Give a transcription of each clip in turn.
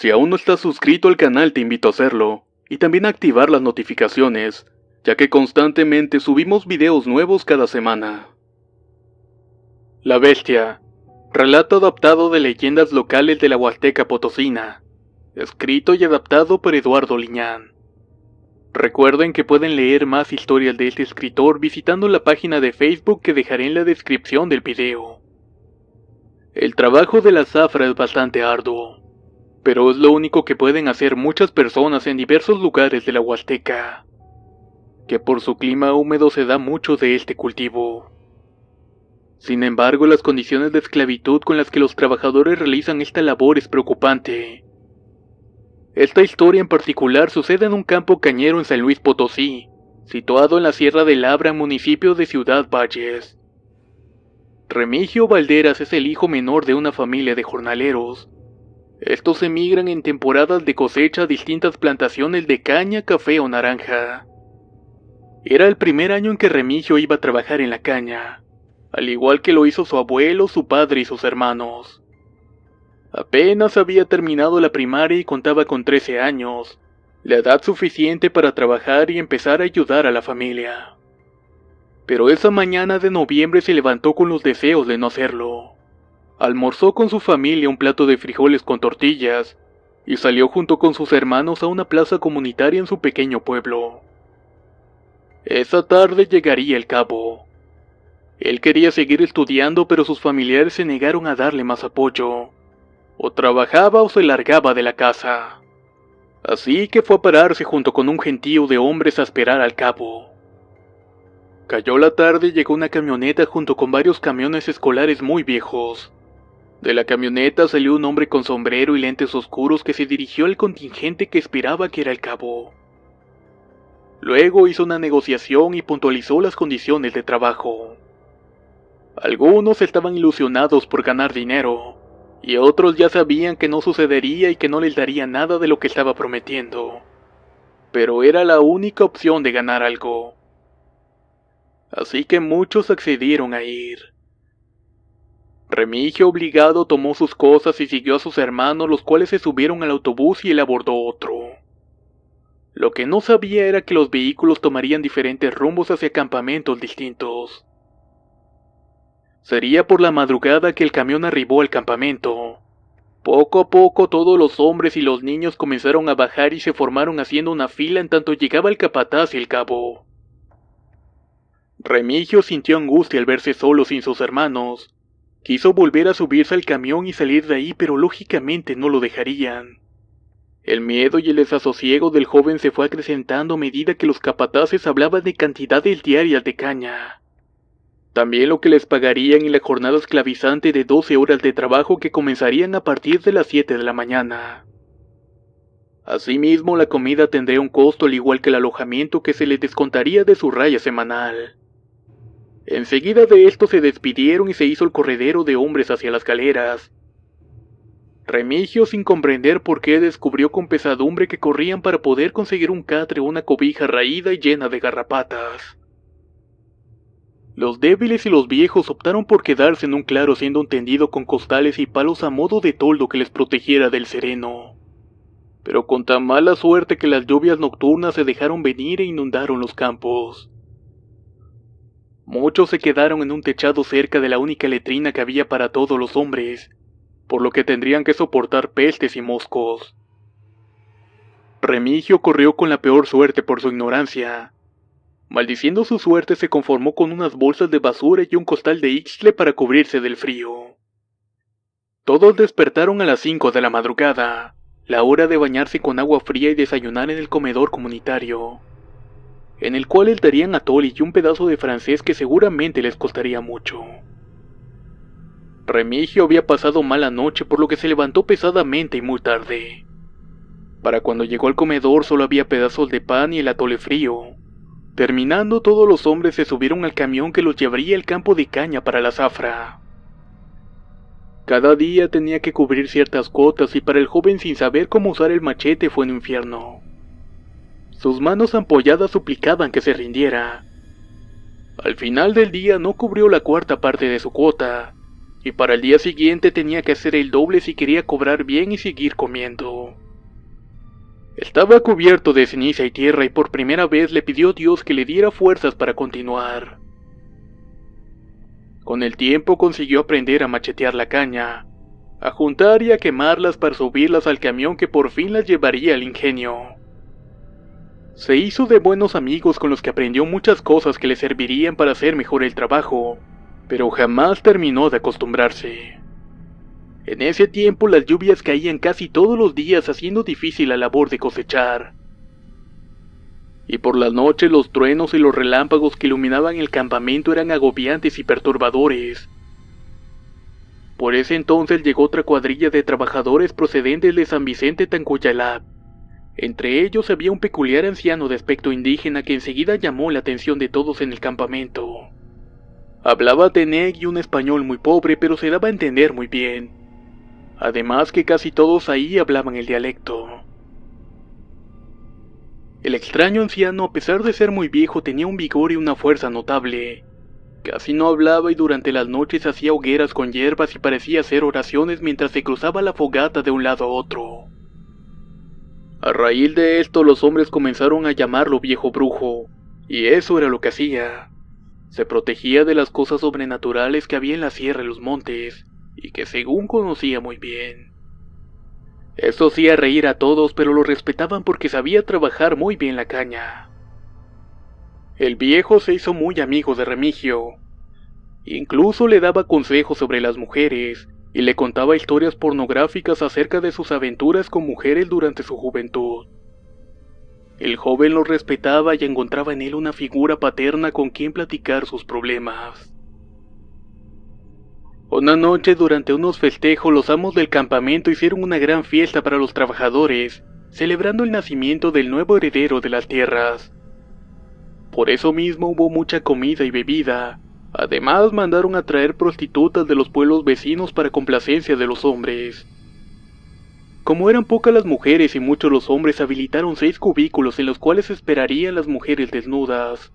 Si aún no estás suscrito al canal te invito a hacerlo, y también a activar las notificaciones, ya que constantemente subimos videos nuevos cada semana. La Bestia, relato adaptado de leyendas locales de la Huasteca Potosina, escrito y adaptado por Eduardo Liñán. Recuerden que pueden leer más historias de este escritor visitando la página de Facebook que dejaré en la descripción del video. El trabajo de la zafra es bastante arduo, pero es lo único que pueden hacer muchas personas en diversos lugares de la Huasteca, que por su clima húmedo se da mucho de este cultivo. Sin embargo, las condiciones de esclavitud con las que los trabajadores realizan esta labor es preocupante. Esta historia en particular sucede en un campo cañero en San Luis Potosí, situado en la Sierra de Labra, municipio de Ciudad Valles. Remigio Valderas es el hijo menor de una familia de jornaleros. Estos emigran en temporadas de cosecha a distintas plantaciones de caña, café o naranja. Era el primer año en que Remigio iba a trabajar en la caña, al igual que lo hizo su abuelo, su padre y sus hermanos. Apenas había terminado la primaria y contaba con 13 años, la edad suficiente para trabajar y empezar a ayudar a la familia. Pero esa mañana de noviembre se levantó con los deseos de no hacerlo. Almorzó con su familia un plato de frijoles con tortillas, y salió junto con sus hermanos a una plaza comunitaria en su pequeño pueblo. Esa tarde llegaría el cabo. Él quería seguir estudiando, pero sus familiares se negaron a darle más apoyo. O trabajaba o se largaba de la casa. Así que fue a pararse junto con un gentío de hombres a esperar al cabo. Cayó la tarde y llegó una camioneta junto con varios camiones escolares muy viejos. De la camioneta salió un hombre con sombrero y lentes oscuros que se dirigió al contingente que esperaba que era el cabo. Luego hizo una negociación y puntualizó las condiciones de trabajo. Algunos estaban ilusionados por ganar dinero, y otros ya sabían que no sucedería y que no les daría nada de lo que estaba prometiendo. Pero era la única opción de ganar algo. Así que muchos accedieron a ir. Remigio, obligado, tomó sus cosas y siguió a sus hermanos, los cuales se subieron al autobús y él abordó otro. Lo que no sabía era que los vehículos tomarían diferentes rumbos hacia campamentos distintos. Sería por la madrugada que el camión arribó al campamento. Poco a poco todos los hombres y los niños comenzaron a bajar y se formaron haciendo una fila en tanto llegaba el capataz y el cabo. Remigio sintió angustia al verse solo sin sus hermanos. Quiso volver a subirse al camión y salir de ahí, pero lógicamente no lo dejarían. El miedo y el desasosiego del joven se fue acrecentando a medida que los capataces hablaban de cantidades diarias de caña. También lo que les pagarían y la jornada esclavizante de 12 horas de trabajo que comenzarían a partir de las 7 de la mañana. Asimismo, la comida tendría un costo al igual que el alojamiento que se les descontaría de su raya semanal. Enseguida de esto se despidieron y se hizo el corredero de hombres hacia las galeras. Remigio, sin comprender por qué, descubrió con pesadumbre que corrían para poder conseguir un catre o una cobija raída y llena de garrapatas. Los débiles y los viejos optaron por quedarse en un claro siendo un tendido con costales y palos a modo de toldo que les protegiera del sereno. Pero con tan mala suerte que las lluvias nocturnas se dejaron venir e inundaron los campos. Muchos se quedaron en un techado cerca de la única letrina que había para todos los hombres, por lo que tendrían que soportar pestes y moscos. Remigio corrió con la peor suerte por su ignorancia. Maldiciendo su suerte, se conformó con unas bolsas de basura y un costal de ixtle para cubrirse del frío. Todos despertaron a las 5 de la madrugada, la hora de bañarse con agua fría y desayunar en el comedor comunitario, en el cual les darían atole y un pedazo de francés que seguramente les costaría mucho. Remigio había pasado mala noche, por lo que se levantó pesadamente y muy tarde. Para cuando llegó al comedor solo había pedazos de pan y el atole frío. Terminando, todos los hombres se subieron al camión que los llevaría al campo de caña para la zafra. Cada día tenía que cubrir ciertas cuotas y para el joven sin saber cómo usar el machete fue un infierno. Sus manos ampolladas suplicaban que se rindiera. Al final del día no cubrió la cuarta parte de su cuota, y para el día siguiente tenía que hacer el doble si quería cobrar bien y seguir comiendo. Estaba cubierto de ceniza y tierra y por primera vez le pidió a Dios que le diera fuerzas para continuar. Con el tiempo consiguió aprender a machetear la caña, a juntar y a quemarlas para subirlas al camión que por fin las llevaría al ingenio. Se hizo de buenos amigos con los que aprendió muchas cosas que le servirían para hacer mejor el trabajo, pero jamás terminó de acostumbrarse. En ese tiempo las lluvias caían casi todos los días, haciendo difícil la labor de cosechar. Y por las noches los truenos y los relámpagos que iluminaban el campamento eran agobiantes y perturbadores. Por ese entonces llegó otra cuadrilla de trabajadores procedentes de San Vicente Tancoyalá. Entre ellos había un peculiar anciano de aspecto indígena que enseguida llamó la atención de todos en el campamento. Hablaba teneg y un español muy pobre, pero se daba a entender muy bien. Además que casi todos ahí hablaban el dialecto. El extraño anciano, a pesar de ser muy viejo, tenía un vigor y una fuerza notable. Casi no hablaba y durante las noches hacía hogueras con hierbas y parecía hacer oraciones mientras se cruzaba la fogata de un lado a otro. A raíz de esto, los hombres comenzaron a llamarlo viejo brujo, y eso era lo que hacía. Se protegía de las cosas sobrenaturales que había en la sierra y los montes, y que según conocía muy bien. Esto hacía reír a todos, pero lo respetaban porque sabía trabajar muy bien la caña. El viejo se hizo muy amigo de Remigio. Incluso le daba consejos sobre las mujeres, y le contaba historias pornográficas acerca de sus aventuras con mujeres durante su juventud. El joven lo respetaba y encontraba en él una figura paterna con quien platicar sus problemas. Una noche durante unos festejos los amos del campamento hicieron una gran fiesta para los trabajadores, celebrando el nacimiento del nuevo heredero de las tierras. Por eso mismo hubo mucha comida y bebida. Además mandaron a traer prostitutas de los pueblos vecinos para complacencia de los hombres. Como eran pocas las mujeres y muchos los hombres, habilitaron 6 cubículos en los cuales esperarían las mujeres desnudas.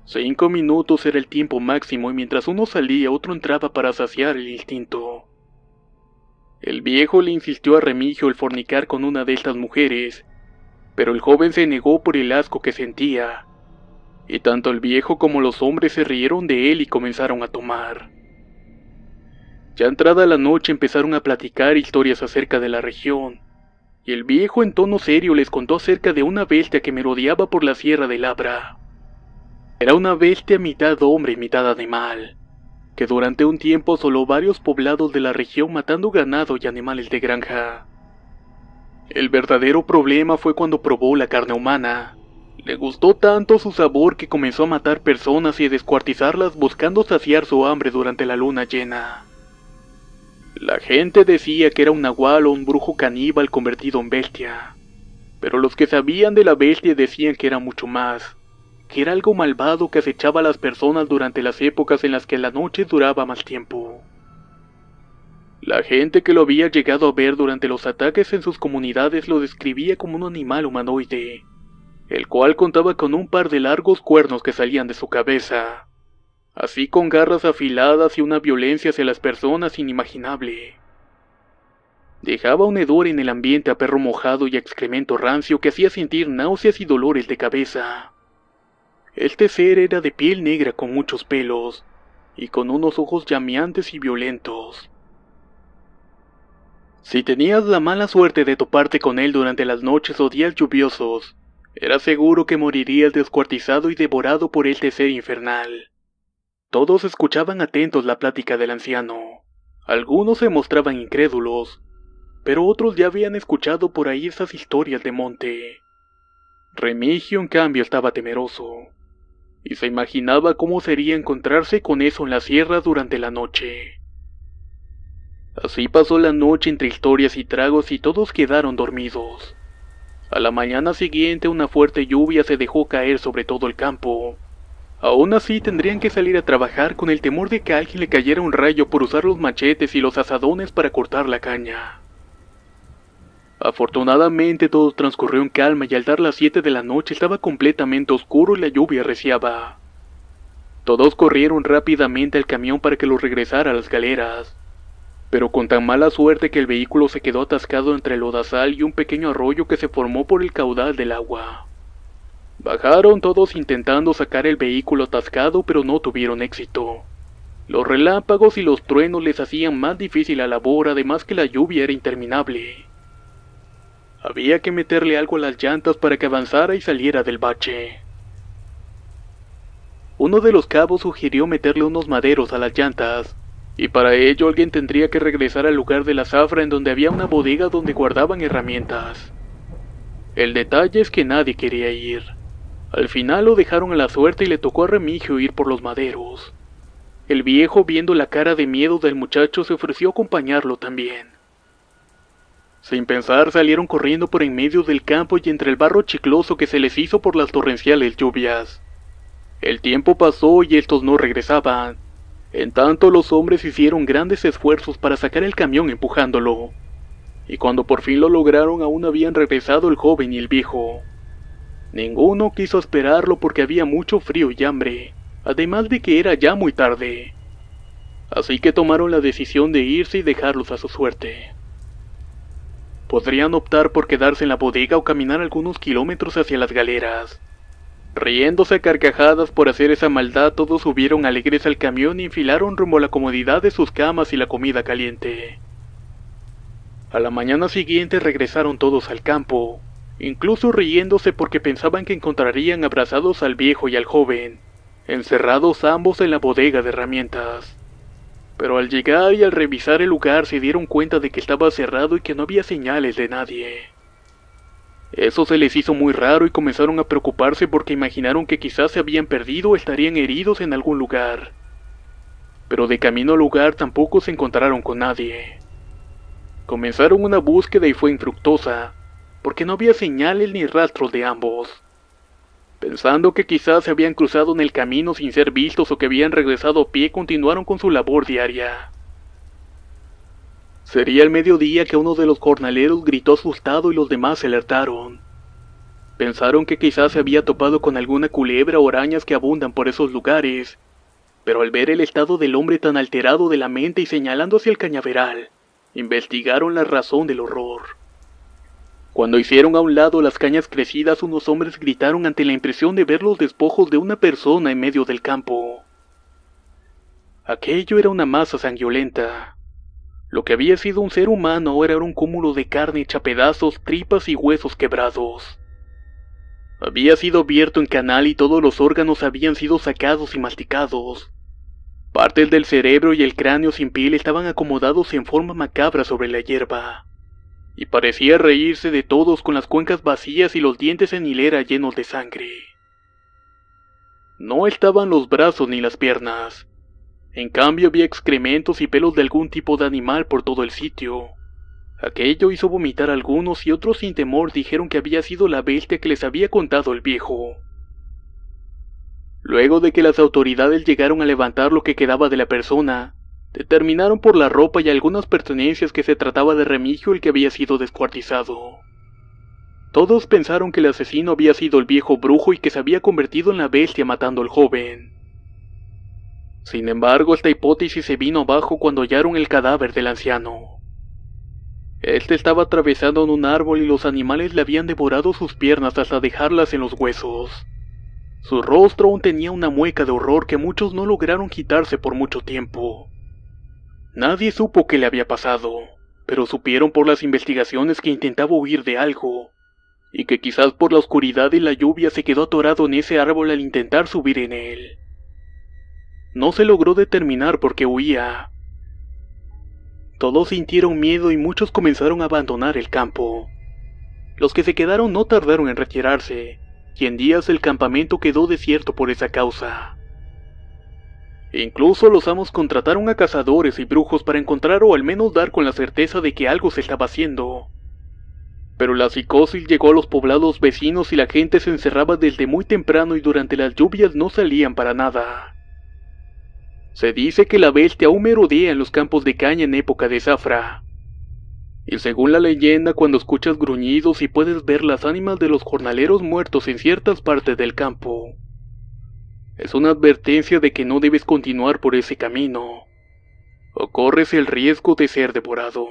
5 minutos era el tiempo máximo y mientras uno salía otro entraba para saciar el instinto. El viejo le insistió a Remigio el fornicar con una de estas mujeres, pero el joven se negó por el asco que sentía. Y tanto el viejo como los hombres se rieron de él y comenzaron a tomar. Ya entrada la noche empezaron a platicar historias acerca de la región, y el viejo en tono serio les contó acerca de una bestia que merodeaba por la sierra de Labra. Era una bestia mitad hombre y mitad animal, que durante un tiempo asoló varios poblados de la región matando ganado y animales de granja. El verdadero problema fue cuando probó la carne humana. Le gustó tanto su sabor que comenzó a matar personas y a descuartizarlas buscando saciar su hambre durante la luna llena. La gente decía que era un nahual o un brujo caníbal convertido en bestia, pero los que sabían de la bestia decían que era mucho más, que era algo malvado que acechaba a las personas durante las épocas en las que la noche duraba más tiempo. La gente que lo había llegado a ver durante los ataques en sus comunidades lo describía como un animal humanoide, el cual contaba con un par de largos cuernos que salían de su cabeza, así con garras afiladas y una violencia hacia las personas inimaginable. Dejaba un hedor en el ambiente a perro mojado y excremento rancio que hacía sentir náuseas y dolores de cabeza. Este ser era de piel negra con muchos pelos, y con unos ojos llameantes y violentos. Si tenías la mala suerte de toparte con él durante las noches o días lluviosos, era seguro que morirías descuartizado y devorado por este ser infernal. Todos escuchaban atentos la plática del anciano. Algunos se mostraban incrédulos, pero otros ya habían escuchado por ahí esas historias de monte. Remigio, en cambio, estaba temeroso, y se imaginaba cómo sería encontrarse con eso en la sierra durante la noche. Así pasó la noche entre historias y tragos y todos quedaron dormidos. A la mañana siguiente una fuerte lluvia se dejó caer sobre todo el campo. Aún así tendrían que salir a trabajar con el temor de que a alguien le cayera un rayo por usar los machetes y los azadones para cortar la caña. Afortunadamente todo transcurrió en calma y al dar las 7 de la noche estaba completamente oscuro y la lluvia arreciaba. Todos corrieron rápidamente al camión para que los regresara a las galeras. pero con tan mala suerte que el vehículo se quedó atascado entre el lodazal y un pequeño arroyo que se formó por el caudal del agua. Bajaron todos intentando sacar el vehículo atascado, pero no tuvieron éxito. Los relámpagos y los truenos les hacían más difícil la labor, además que la lluvia era interminable. Había que meterle algo a las llantas para que avanzara y saliera del bache. Uno de los cabos sugirió meterle unos maderos a las llantas, y para ello alguien tendría que regresar al lugar de la zafra en donde había una bodega donde guardaban herramientas. El detalle es que nadie quería ir. Al final lo dejaron a la suerte y le tocó a Remigio ir por los maderos. El viejo, viendo la cara de miedo del muchacho, se ofreció a acompañarlo también. Sin pensar, salieron corriendo por en medio del campo y entre el barro chicloso que se les hizo por las torrenciales lluvias. El tiempo pasó y estos no regresaban. En tanto, los hombres hicieron grandes esfuerzos para sacar el camión empujándolo. Y cuando por fin lo lograron, aún habían regresado el joven y el viejo. Ninguno quiso esperarlo porque había mucho frío y hambre, además de que era ya muy tarde. Así que tomaron la decisión de irse y dejarlos a su suerte. Podrían optar por quedarse en la bodega o caminar algunos kilómetros hacia las galeras. Riéndose a carcajadas por hacer esa maldad, todos subieron alegres al camión y enfilaron rumbo a la comodidad de sus camas y la comida caliente. A la mañana siguiente regresaron todos al campo, incluso riéndose porque pensaban que encontrarían abrazados al viejo y al joven, encerrados ambos en la bodega de herramientas. Pero al llegar y al revisar el lugar se dieron cuenta de que estaba cerrado y que no había señales de nadie. Eso se les hizo muy raro y comenzaron a preocuparse porque imaginaron que quizás se habían perdido o estarían heridos en algún lugar. Pero de camino al lugar tampoco se encontraron con nadie. Comenzaron una búsqueda y fue infructuosa, porque no había señales ni rastros de ambos. Pensando que quizás se habían cruzado en el camino sin ser vistos o que habían regresado a pie, continuaron con su labor diaria. Sería el mediodía que uno de los jornaleros gritó asustado y los demás se alertaron. Pensaron que quizás se había topado con alguna culebra o arañas que abundan por esos lugares, pero al ver el estado del hombre tan alterado de la mente y señalando hacia el cañaveral, investigaron la razón del horror. Cuando hicieron a un lado las cañas crecidas, unos hombres gritaron ante la impresión de ver los despojos de una persona en medio del campo. Aquello era una masa sanguinolenta. Lo que había sido un ser humano ahora era un cúmulo de carne hecha pedazos, tripas y huesos quebrados. Había sido abierto en canal y todos los órganos habían sido sacados y masticados. Partes del cerebro y el cráneo sin piel estaban acomodados en forma macabra sobre la hierba. Y parecía reírse de todos con las cuencas vacías y los dientes en hilera llenos de sangre. No estaban los brazos ni las piernas. En cambio había excrementos y pelos de algún tipo de animal por todo el sitio. Aquello hizo vomitar a algunos y otros sin temor dijeron que había sido la bestia que les había contado el viejo. Luego de que las autoridades llegaron a levantar lo que quedaba de la persona, determinaron por la ropa y algunas pertenencias que se trataba de Remigio el que había sido descuartizado. Todos pensaron que el asesino había sido el viejo brujo y que se había convertido en la bestia matando al joven. Sin embargo, esta hipótesis se vino abajo cuando hallaron el cadáver del anciano. Este estaba atravesado en un árbol y los animales le habían devorado sus piernas hasta dejarlas en los huesos. Su rostro aún tenía una mueca de horror que muchos no lograron quitarse por mucho tiempo. Nadie supo qué le había pasado, pero supieron por las investigaciones que intentaba huir de algo, y que quizás por la oscuridad y la lluvia se quedó atorado en ese árbol al intentar subir en él. No se logró determinar por qué huía. Todos sintieron miedo y muchos comenzaron a abandonar el campo. Los que se quedaron no tardaron en retirarse, y en días el campamento quedó desierto por esa causa. Incluso los amos contrataron a cazadores y brujos para encontrar o al menos dar con la certeza de que algo se estaba haciendo. Pero la psicosis llegó a los poblados vecinos y la gente se encerraba desde muy temprano y durante las lluvias no salían para nada. Se dice que la bestia aún merodea en los campos de caña en época de zafra. Y según la leyenda, cuando escuchas gruñidos y puedes ver las ánimas de los jornaleros muertos en ciertas partes del campo, es una advertencia de que no debes continuar por ese camino. o corres el riesgo de ser devorado.